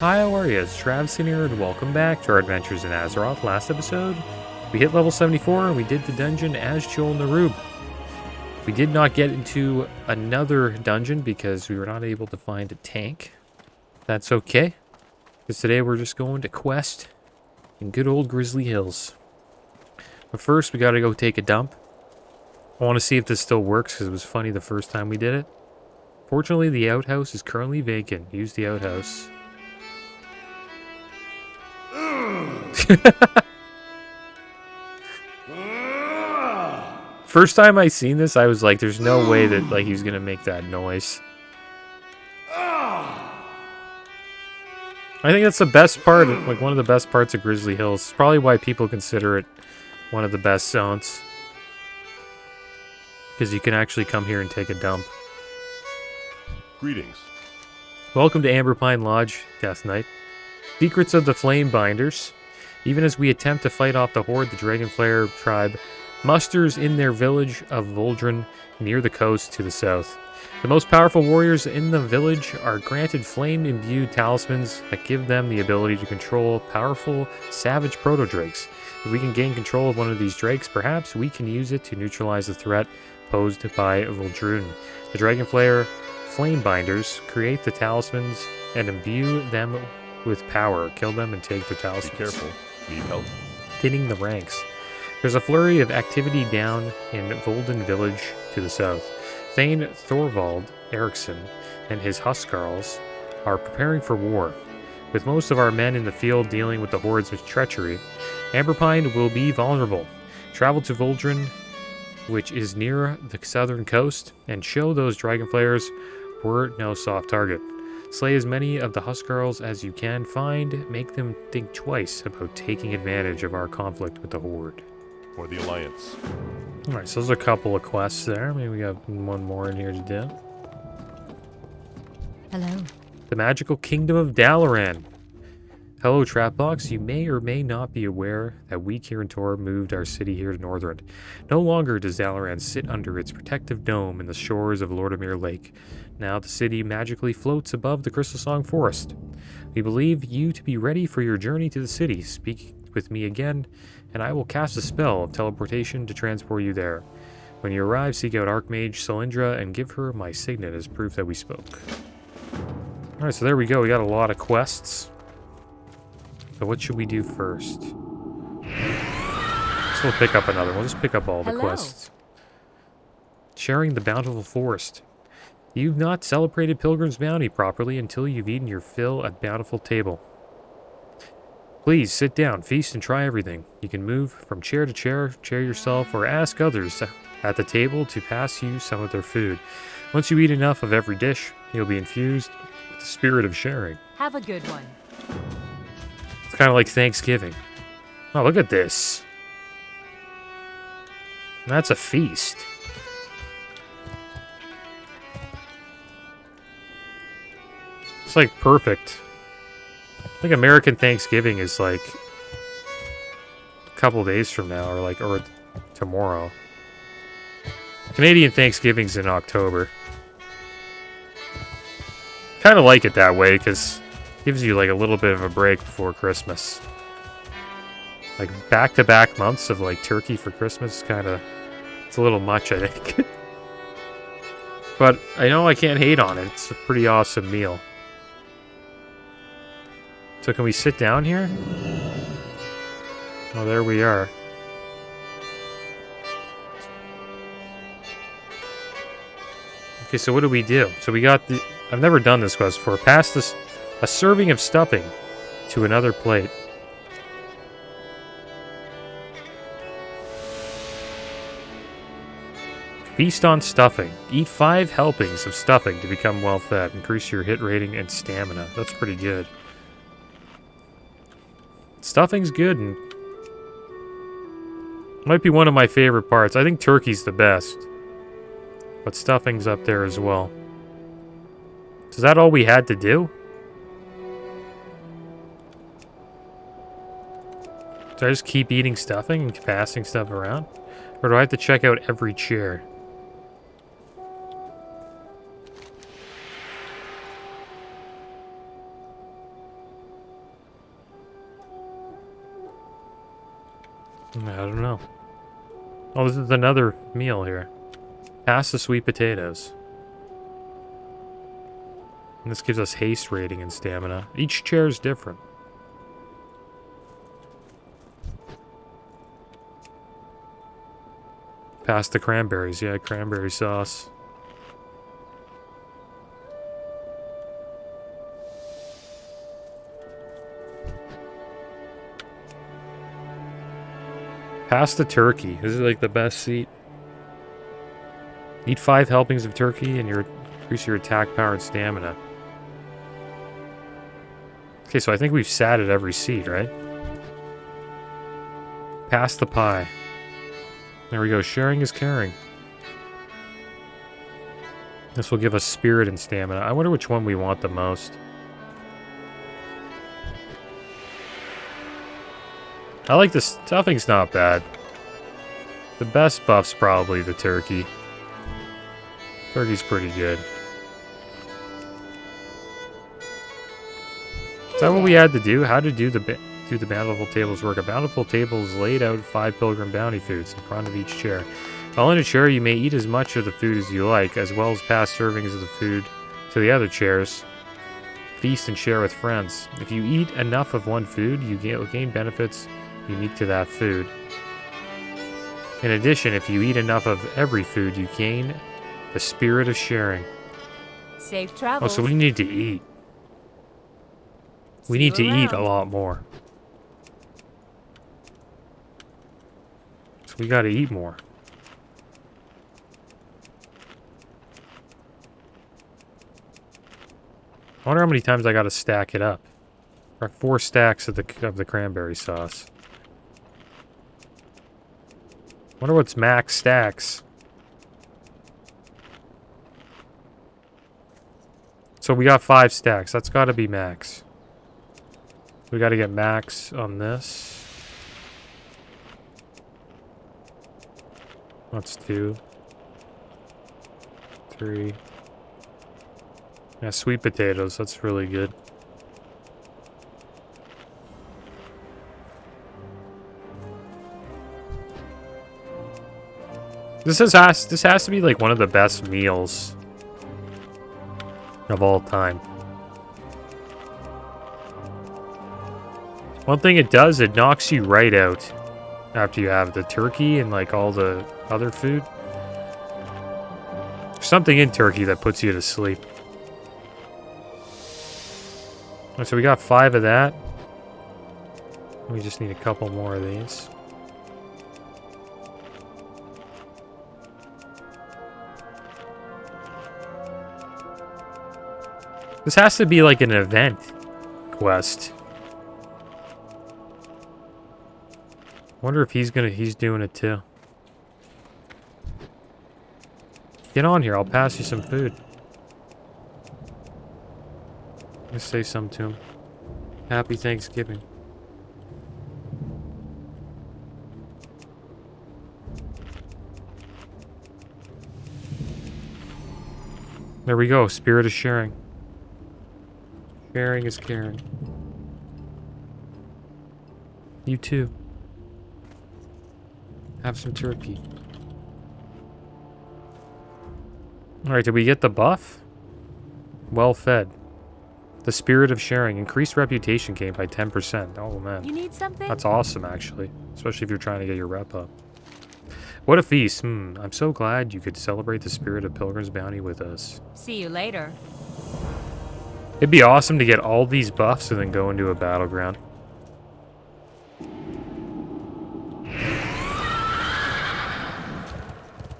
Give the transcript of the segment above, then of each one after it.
Hi, how are you? It's Traviseen here, and welcome back to our adventures in Azeroth. Last episode, we hit level 74, and we did the dungeon as Joel Narub. We did not get into another dungeon because we were not able to find a tank. That's okay, because today we're just going to quest in good old Grizzly Hills. But first, we gotta go take a dump. I want to see if this still works, because it was funny the first time we did it. Fortunately, the outhouse is currently vacant. Use the outhouse. First time I seen this, I was like, there's no way that he was gonna make that noise. I think that's the best part, like one of the best parts of Grizzly Hills. It's probably why people consider it one of the best zones. Because you can actually come here and take a dump. Greetings. Welcome to Amberpine Lodge, Death Knight. Secrets of the Flamebinders. Even as we attempt to fight off the Horde, the Dragonflayer tribe musters in their village of Voldrin near the coast to the south. The most powerful warriors in the village are granted flame-imbued talismans that give them the ability to control powerful, savage proto-drakes. If we can gain control of one of these drakes, perhaps we can use it to neutralize the threat posed by Voldrin. The Dragonflayer Flamebinders create the talismans and imbue them with power. Kill them and take their talismans. Be careful. Need help? Thinning the ranks. There's a flurry of activity down in Volden village to the south. Thane Thorvald Eriksson and his Huskarls are preparing for war. With most of our men in the field dealing with the Horde's treachery, Amberpine will be vulnerable. Travel to Voldrin, which is near the southern coast, and show those Dragonflayers we're no soft target. Slay as many of the Huskarls as you can find. Make them think twice about taking advantage of our conflict with the Horde. For the Alliance. Alright, so there's a couple of quests there. Maybe we got one more in here to do. Hello. The Magical Kingdom of Dalaran. Hello, Trapbox. You may or may not be aware that we, Kirin Tor, moved our city here to Northrend. No longer does Dalaran sit under its protective dome in the shores of Lordamere Lake. Now the city magically floats above the Crystal Song Forest. We believe you to be ready for your journey to the city. Speak with me again, and I will cast a spell of teleportation to transport you there. When you arrive, seek out Archmage Cylindra and give her my signet as proof that we spoke. Alright, so there we go. We got a lot of quests. So what should we do first? So we'll pick up another one. We'll just pick up all the quests. Sharing the Bountiful Forest. You've not celebrated Pilgrim's Bounty properly until you've eaten your fill at Bountiful Table. Please sit down, feast, and try everything. You can move from chair to chair yourself, or ask others at the table to pass you some of their food. Once you eat enough of every dish, you'll be infused with the spirit of sharing. Have a good one. It's kind of like Thanksgiving. Oh, look at this. That's a feast. It's like perfect. I think American Thanksgiving is like a couple days from now, or tomorrow. Canadian Thanksgiving's in October. Kind of like it that way because it gives you like a little bit of a break before Christmas. Like back-to-back months of like turkey for Christmas, it's a little much, I think. But I know I can't hate on it. It's a pretty awesome meal. So can we sit down here? Oh, there we are. Okay, so what do we do? So we got the... I've never done this quest before. Pass this... A serving of stuffing to another plate. Feast on stuffing. Eat 5 helpings of stuffing to become well-fed. Increase your hit rating and stamina. That's pretty good. Stuffing's good, and might be one of my favorite parts. I think turkey's the best, but stuffing's up there as well. Is that all we had to do? Do I just keep eating stuffing and passing stuff around? Or do I have to check out every chair? I don't know. Oh, this is another meal here. Pass the sweet potatoes. And this gives us haste rating and stamina. Each chair is different. Pass the cranberries. Yeah, cranberry sauce. Pass the turkey. This is like the best seat. Eat 5 helpings of turkey and increase your attack power and stamina. Okay, so I think we've sat at every seat, right? Pass the pie. There we go. Sharing is caring. This will give us spirit and stamina. I wonder which one we want the most. I like the stuffing's not bad. The best buff's probably the turkey. Turkey's pretty good. Is that what we had to do? How to do the bountiful tables work? A bountiful table is laid out 5 pilgrim bounty foods in front of each chair. While in a chair, you may eat as much of the food as you like, as well as pass servings of the food to the other chairs. Feast and share with friends. If you eat enough of one food, you gain benefits unique to that food. In addition, if you eat enough of every food, you gain the spirit of sharing. Safe travels. Oh, so we need to eat. We need to eat a lot more. So we gotta eat more. I wonder how many times I gotta stack it up. Or 4 stacks of the cranberry sauce. Wonder what's max stacks. So we got 5 stacks. That's gotta be max. We gotta get max on this. That's 2. 3. Yeah, sweet potatoes. That's really good. This has to be like one of the best meals of all time. One thing it does, it knocks you right out after you have the turkey and like all the other food. There's something in turkey that puts you to sleep. So we got 5 of that. We just need a couple more of these. This has to be like an event quest. Wonder if he's doing it too. Get on here, I'll pass you some food. Let's say something to him. Happy Thanksgiving. There we go, spirit of sharing. Sharing is caring. You too. Have some turkey. Alright, did we get the buff? Well fed. The spirit of sharing. Increased reputation gain by 10%. Oh man. You need something? That's awesome actually. Especially if you're trying to get your rep up. What a feast. I'm so glad you could celebrate the spirit of Pilgrim's Bounty with us. See you later. It'd be awesome to get all these buffs and then go into a battleground.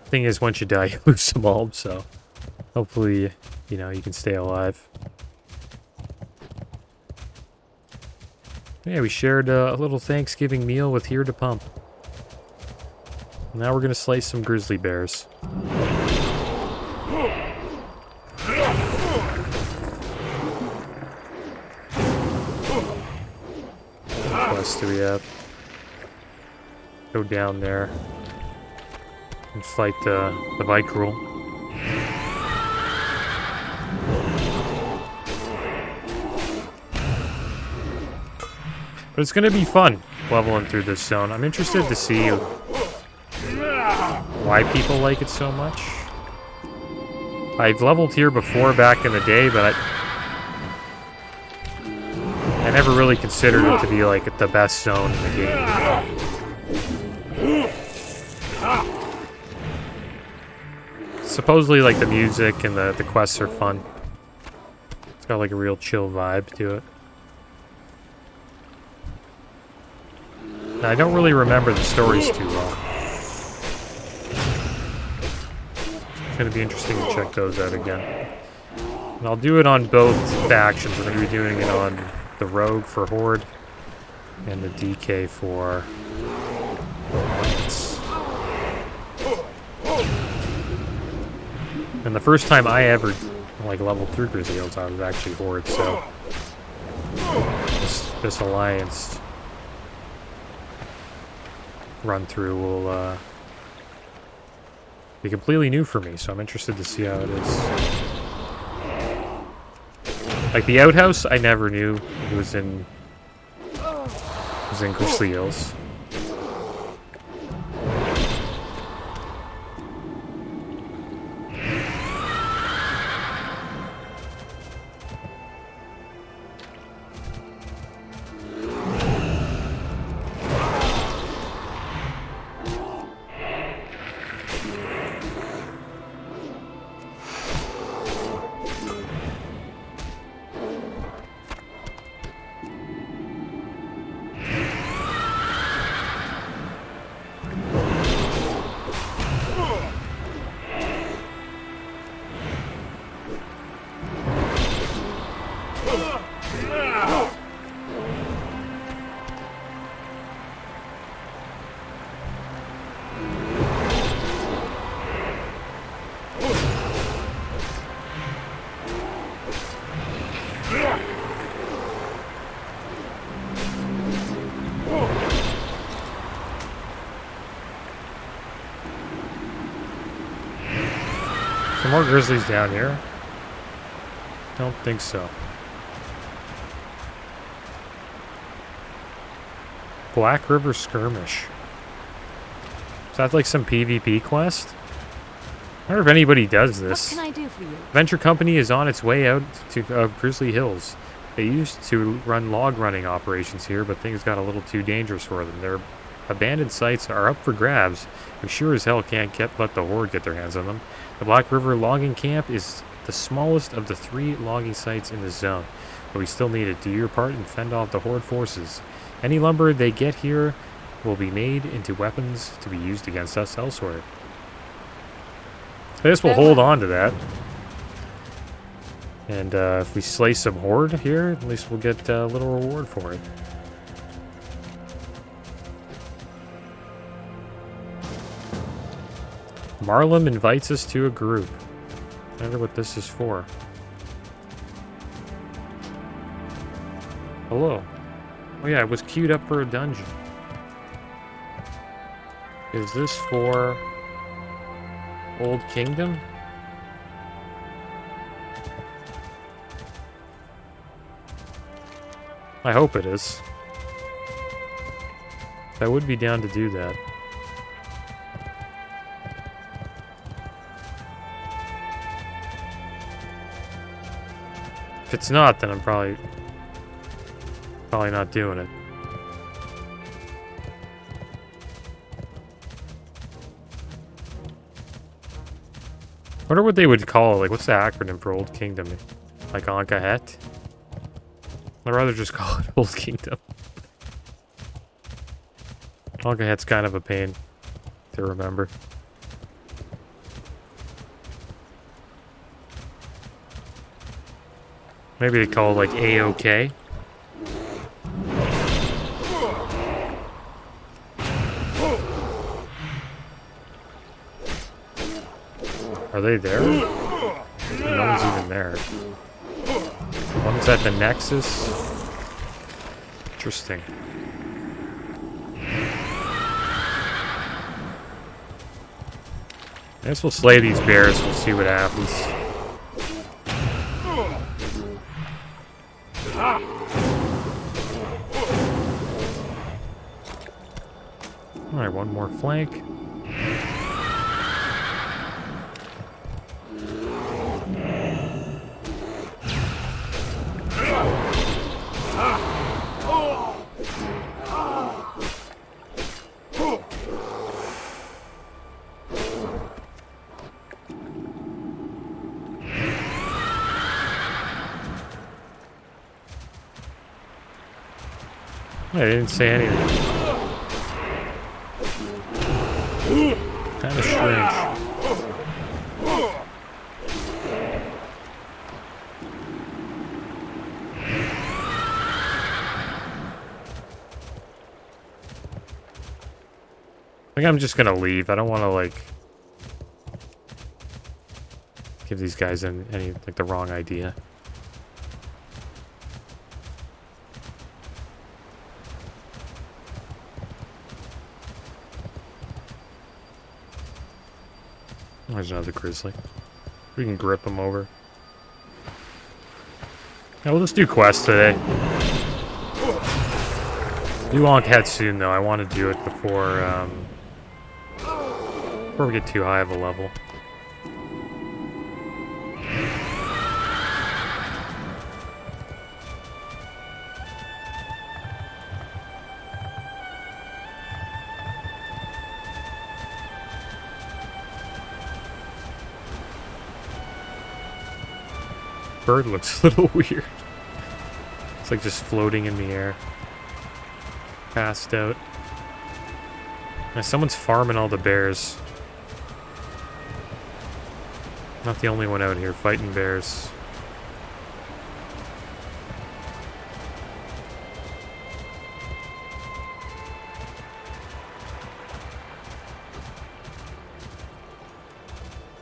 Thing is, once you die, you lose some bulbs, so hopefully, you know, you can stay alive. Yeah, we shared a little Thanksgiving meal with Here to Pump. Now we're gonna slice some grizzly bears. What else do we have? Go down there and fight the Vicruel. But it's gonna be fun. leveling through this zone. I'm interested to see why people like it so much. I've leveled here before back in the day, but I never really considered it to be like the best zone in the game. Supposedly, like, the music and the quests are fun. It's got like a real chill vibe to it. Now, I don't really remember the stories too well. It's going to be interesting to check those out again. And I'll do it on both factions. We're going to be doing it on the Rogue for Horde and the DK for Alliance. And the first time I ever like leveled through Grizzly Hills, I was actually Horde, so this Alliance run through will be completely new for me, so I'm interested to see how it is. Like the outhouse, I never knew it was in Grizzly Hills. Some more grizzlies down here? Don't think so. Black River Skirmish. Is that like some PvP quest? I wonder if anybody does this. What can I do for you? Venture Company is on its way out to Grizzly Hills. They used to run log running operations here, but things got a little too dangerous for them. Their abandoned sites are up for grabs. We sure as hell can't let the Horde get their hands on them. The Black River logging camp is the smallest of the 3 logging sites in the zone, but we still need to do your part and fend off the Horde forces. Any lumber they get here will be made into weapons to be used against us elsewhere. I guess we'll hold on to that. And if we slay some Horde here, at least we'll get a little reward for it. Marlem invites us to a group. I wonder what this is for. Hello. Oh yeah, I was queued up for a dungeon. Is this for Old Kingdom? I hope it is. I would be down to do that. If it's not, then I'm probably not doing it. I wonder what they would call it. Like, what's the acronym for Old Kingdom? Like Anka-Het? I'd rather just call it Old Kingdom. Anka-Het's kind of a pain to remember. Maybe they call it like AOK. Are they there? No one's even there. One's at the Nexus. Interesting. I guess we'll slay these bears. We'll see what happens. Alright, one more flank. I didn't say anything. Kind of strange. I think I'm just gonna leave. I don't want to like give these guys any like the wrong idea. There's another grizzly. We can grip him over. Yeah, we'll just do quests today. Do WOTLK soon though. I want to do it before we get too high of a level. Bird looks a little weird. It's like just floating in the air. Passed out. Now someone's farming all the bears. Not the only one out here fighting bears.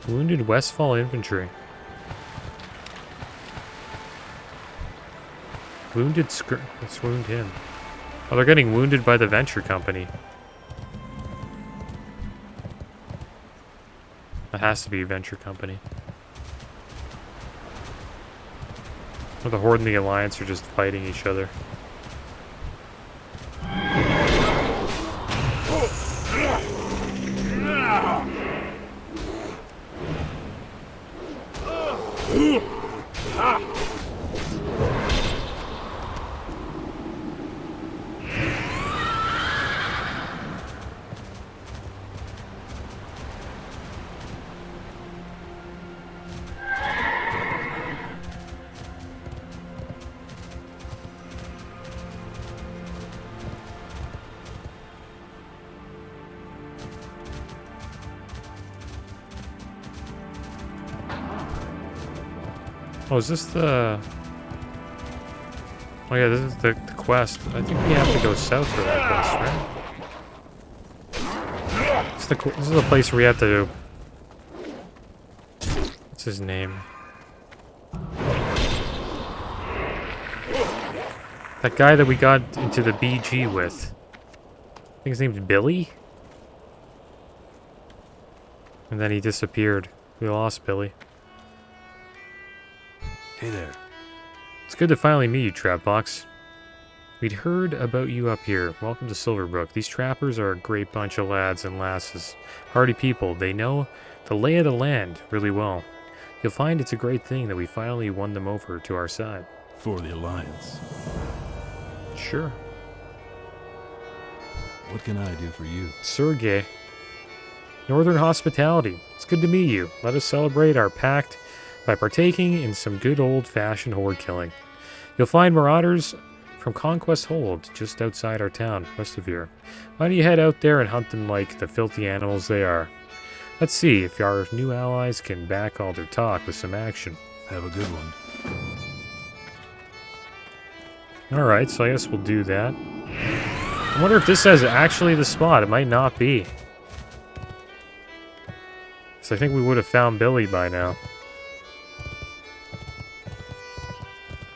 Wounded Westfall infantry. Wounded let's wound him. Oh, they're getting wounded by the venture company. That has to be a venture company. Or the Horde and the Alliance are just fighting each other. Oh, is this the... Oh yeah, this is the quest. I think we have to go south for that quest, right? This is the place where we have to... What's his name? That guy that we got into the BG with. I think his name's Billy? And then he disappeared. We lost Billy. Hey there. It's good to finally meet you, Trapbox. We'd heard about you up here. Welcome to Silverbrook. These trappers are a great bunch of lads and lasses. Hardy people. They know the lay of the land really well. You'll find it's a great thing that we finally won them over to our side. For the Alliance. Sure. What can I do for you? Sergey. Northern Hospitality. It's good to meet you. Let us celebrate our pact by partaking in some good old-fashioned horde killing. You'll find marauders from Conquest Hold just outside our town, west of here. Why don't you head out there and hunt them like the filthy animals they are? Let's see if our new allies can back all their talk with some action. Have a good one. Alright, so I guess we'll do that. I wonder if this is actually the spot. It might not be. So I think we would have found Billy by now.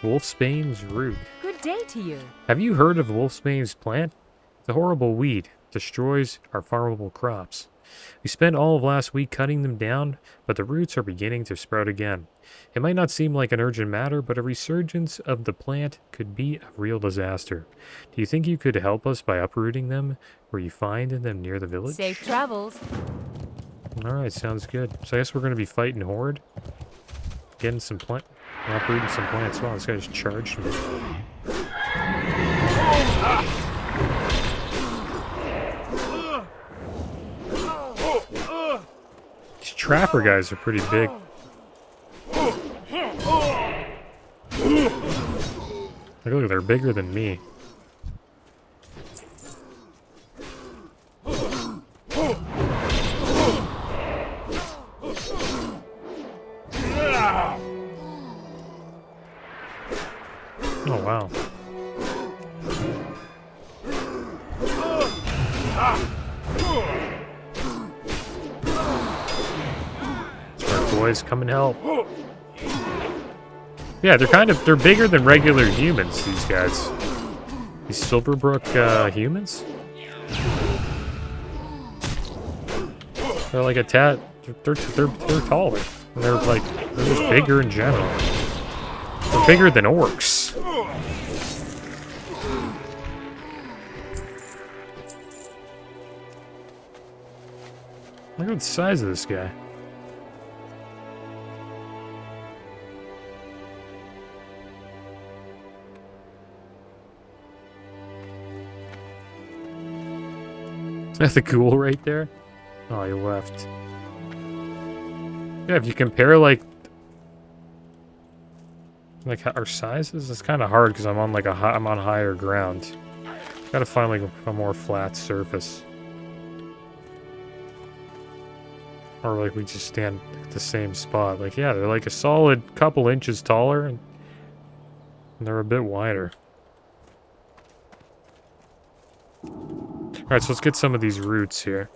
Wolfsbane's root. Good day to you. Have you heard of Wolfsbane's plant? It's a horrible weed. Destroys our farmable crops. We spent all of last week cutting them down, but the roots are beginning to sprout again. It might not seem like an urgent matter, but a resurgence of the plant could be a real disaster. Do you think you could help us by uprooting them? Were you find them near the village? Safe travels. Alright, sounds good. So I guess we're going to be fighting Horde. Getting some plant... Uprooting some plants. Wow, this guy just charged me. These trapper guys are pretty big. Look, they're bigger than me. Oh, wow. That's right, boys. Come and help. Yeah, they're bigger than regular humans, these guys. These Silverbrook humans? They're like a tad... They're taller. And they're just bigger in general. They're bigger than orcs. Look at the size of this guy. Is that the ghoul right there? Oh, he left. Yeah, if you compare like our sizes, it's kind of hard because I'm on like I'm on higher ground. Gotta find like a more flat surface, or like we just stand at the same spot. Like, yeah, they're like a solid couple inches taller, and they're a bit wider. All right, so let's get some of these roots here.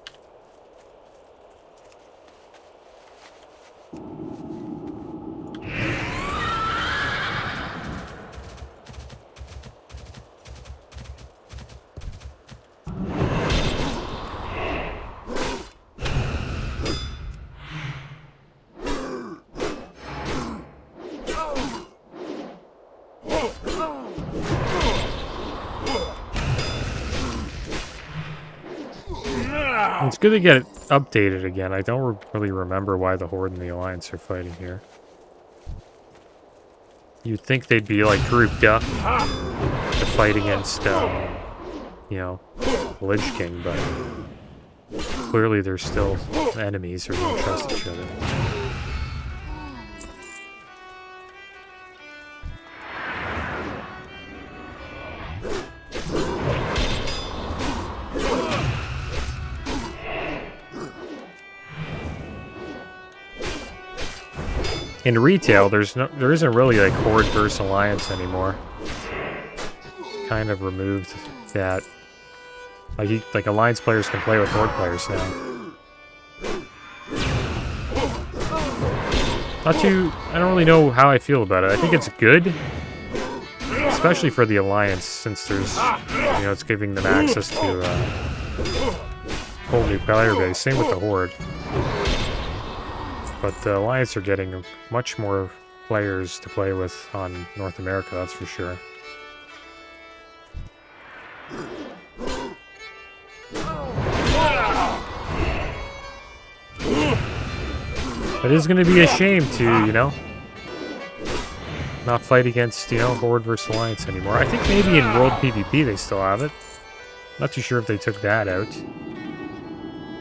It's good to get it updated again. I don't really remember why the Horde and the Alliance are fighting here. You'd think they'd be like grouped up to fight against, you know, Lich King, but clearly they're still enemies who don't trust each other. In retail, there isn't really like Horde versus Alliance anymore. Kind of removed that. Like Alliance players can play with Horde players now. I don't really know how I feel about it. I think it's good, especially for the Alliance, since there's, you know, it's giving them access to a whole new player base. Same with the Horde. But the Alliance are getting much more players to play with on North America, that's for sure. It is going to be a shame to, you know, not fight against, you know, Horde versus Alliance anymore. I think maybe in World PvP they still have it. Not too sure if they took that out.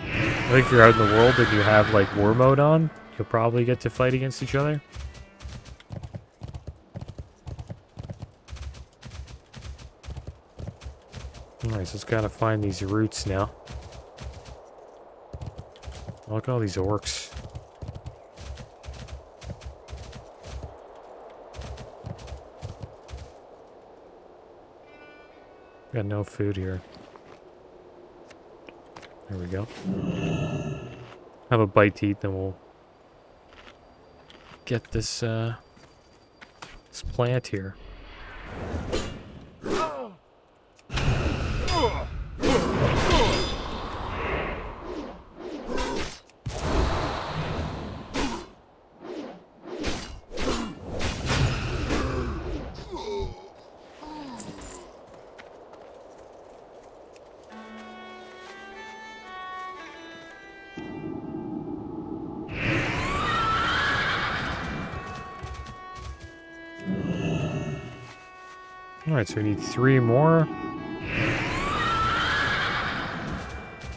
I think if you're out in the world and you have, like, War Mode on, you'll probably get to fight against each other. Alright, so let's gotta find these roots now. Look at all these orcs. Got no food here. There we go. Have a bite to eat, then we'll get this this plant here. Alright, so we need 3 more.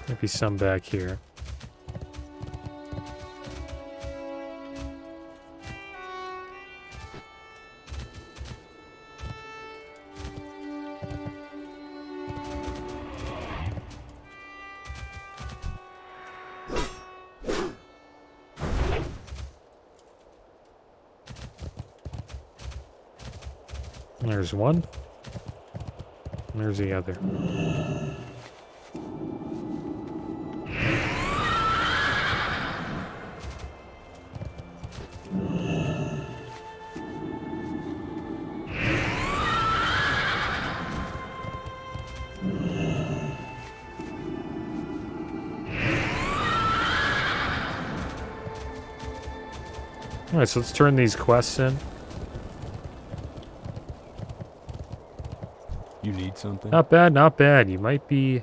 Might be some back here. There's one. There's the other. Alright, so let's turn these quests in. You need something? Not bad, not bad. You might be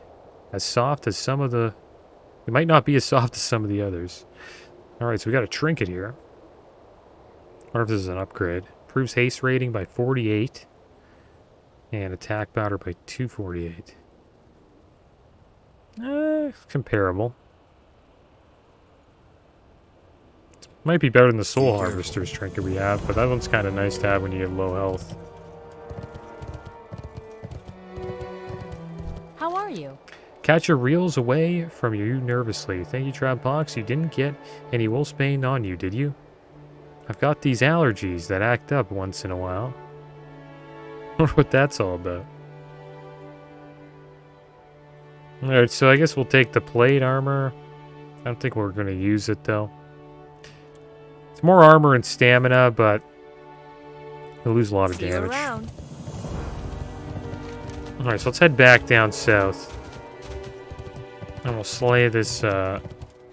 as soft as some of the... You might not be as soft as some of the others. Alright, so we got a trinket here. I wonder if this is an upgrade. Improves haste rating by 48. And attack power by 248. Comparable. Might be better than the Soul Harvester's trinket we have, but that one's kind of nice to have when you get low health. How are you? Catcher reels away from you nervously. Thank you, Trapbox. You didn't get any wolfsbane on you, did you? I've got these allergies that act up once in a while. I wonder what that's all about. Alright, so I guess we'll take the plate armor. I don't think we're going to use it, though. It's more armor and stamina, but we'll lose a lot of See you damage. around. Alright, so let's head back down south. And we'll slay this, try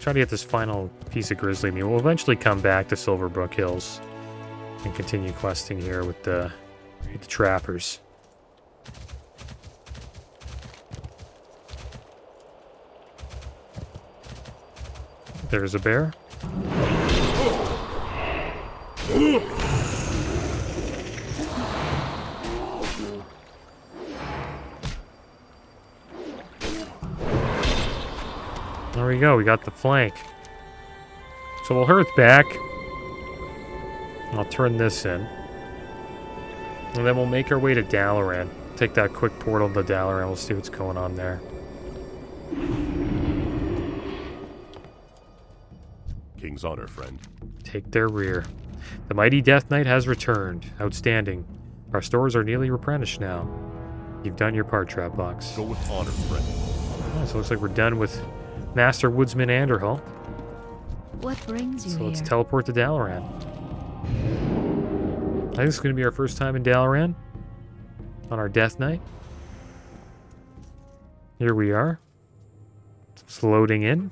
to get this final piece of grizzly meat. We'll eventually come back to Silverbrook Hills and continue questing here with the trappers. There's a bear. There we go, we got the flank. So we'll hurt back. I'll turn this in. And then we'll make our way to Dalaran. Take that quick portal to Dalaran, we'll see what's going on there. King's honor, friend. Take their rear. The mighty Death Knight has returned. Outstanding. Our stores are nearly replenished now. You've done your part, Trapbox. Go with honor, friend. Oh, so it looks like we're done with Master Woodsman Anderhall. What brings you So here? let's teleport to Dalaran. I think this is going to be our first time in Dalaran. On our Death Knight. Here we are. It's loading in.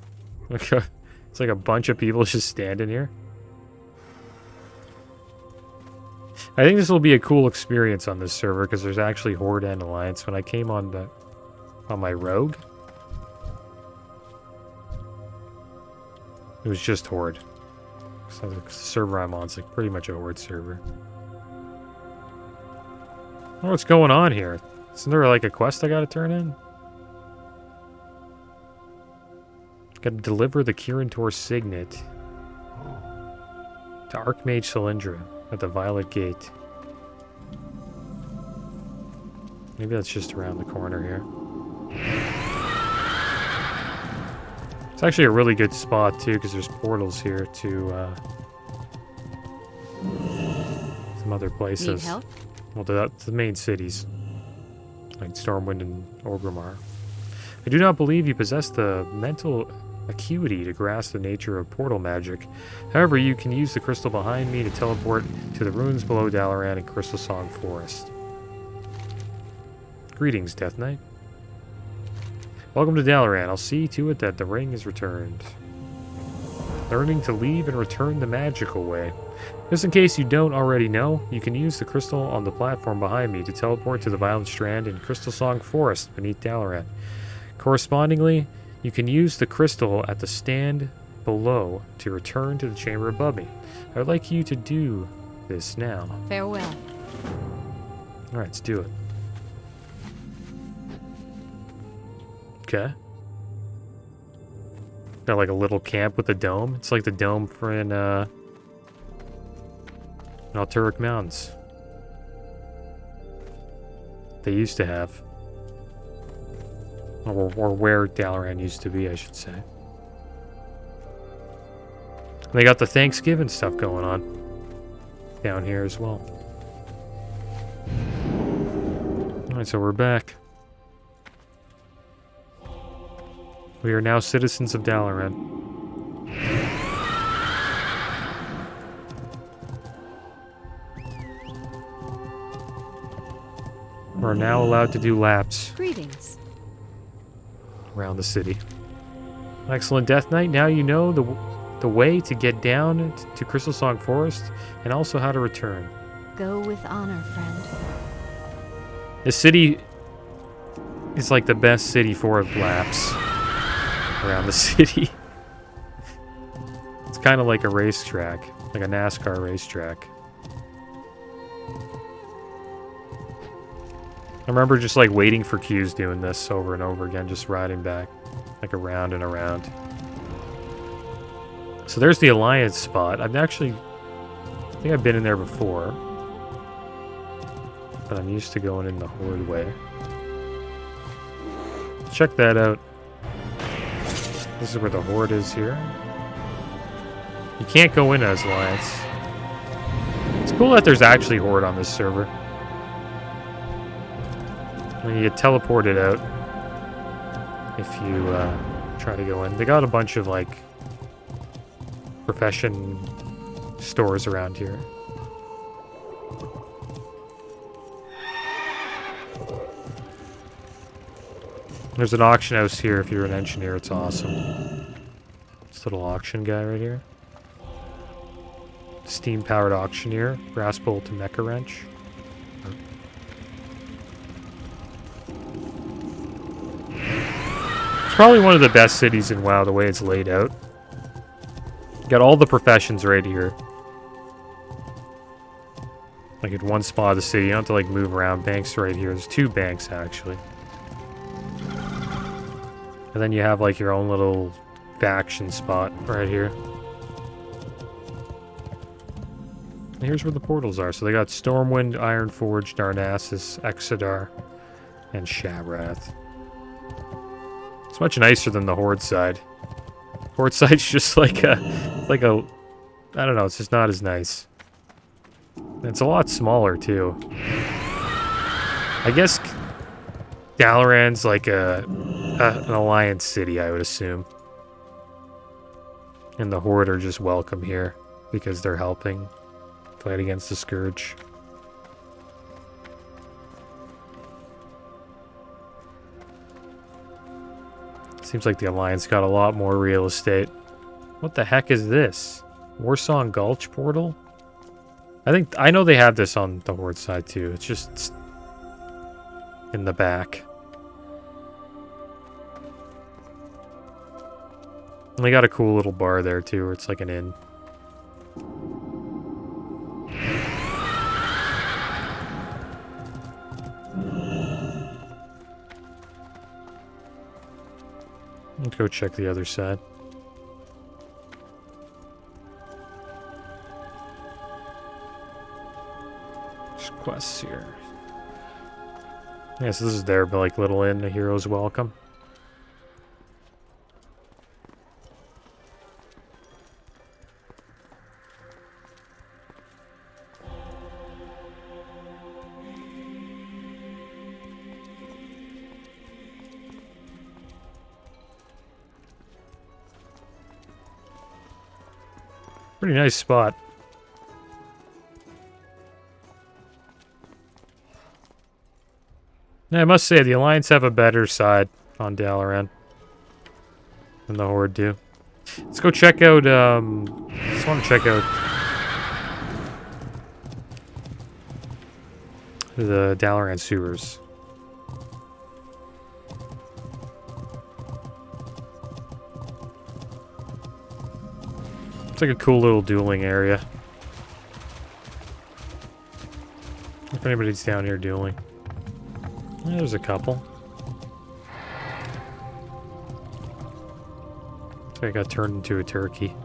It's like a bunch of people just standing here. I think this will be a cool experience on this server because there's actually Horde and Alliance. When I came on my Rogue, it was just Horde. So the server I'm on is like pretty much a Horde server. I don't know what's going on here. Isn't there like a quest I gotta turn in? Gotta deliver the Kirintor Signet to Archmage Cylindra at the Violet Gate. Maybe that's just around the corner here. It's actually a really good spot too, because there's portals here to some other places. Need help? Well, to the main cities, like Stormwind and Orgrimmar. I do not believe you possess the mental acuity to grasp the nature of portal magic. However, you can use the crystal behind me to teleport to the ruins below Dalaran and Crystal Song Forest. Greetings, Death Knight. Welcome to Dalaran. I'll see to it that the ring is returned. Learning to leave and return the magical way. Just in case you don't already know, you can use the crystal on the platform behind me to teleport to the Violet Strand in Crystal Song Forest beneath Dalaran. Correspondingly, you can use the crystal at the stand below to return to the chamber above me. I would like you to do this now. Farewell. Alright, let's do it. Okay. Got like a little camp with a dome. It's like the dome for in WOTLK Mountains. They used to have. Or where Dalaran used to be, I should say. They got the Thanksgiving stuff going on down here as well. Alright, so we're back. We are now citizens of Dalaran. We're now allowed to do laps Greetings. around the city. Excellent, Death Knight. Now you know the way to get down to Crystal Song Forest and also how to return. Go with honor, friend. This city is like the best city for laps around the city. It's kind of like a racetrack, like a NASCAR racetrack. I remember just like waiting for queues doing this over and over again, just riding back like around and around. So there's the Alliance spot. I think I've been in there before, but I'm used to going in the Horde way. Check that out. This is where the Horde is here. You can't go in as Alliance. It's cool that there's actually Horde on this server. I mean, you get teleported out if you try to go in. They got a bunch of like profession stores around here. There's an auction house here if you're an engineer. It's awesome. This little auction guy right here. Steam-powered auctioneer. Brass bolt to mecha wrench. It's probably one of the best cities in WoW, the way it's laid out. Got all the professions right here. Like at one spot of the city, you don't have to like move around. Banks right here. There's 2 banks actually. And then you have like your own little faction spot right here. And here's where the portals are. So they got Stormwind, Ironforge, Darnassus, Exodar, and Shabrath. It's much nicer than the Horde side. Horde side's just like a, I don't know, it's just not as nice. And it's a lot smaller too. I guess Dalaran's like an Alliance city, I would assume. And the Horde are just welcome here because they're helping fight against the Scourge. Seems like the Alliance got a lot more real estate. What the heck is this? Warsong Gulch portal? I know they have this on the Horde side too. It's just in the back. And they got a cool little bar there too, where it's like an inn. Let's go check the other side. There's quests here. Yeah, so this is their like little inn, a hero's welcome. Pretty nice spot. Yeah, I must say, the Alliance have a better side on Dalaran than the Horde do. Let's go check out, just want to check out the Dalaran sewers. It's like a cool little dueling area. If anybody's down here dueling. Yeah, there's a couple. So I got turned into a turkey.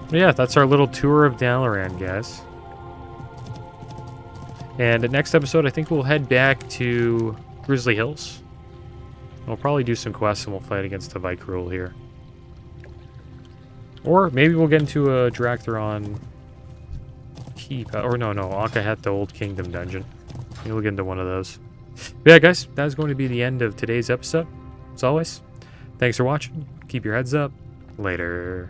Yeah, that's our little tour of Dalaran, guys. And the next episode, I think we'll head back to Grizzly Hills. We'll probably do some quests and we'll fight against the Vikrul here. Or maybe we'll get into a Draktheron Keep. Or no, Akahet, the Old Kingdom dungeon. Maybe we'll get into one of those. But yeah, guys, that is going to be the end of today's episode. As always, thanks for watching. Keep your heads up. Later.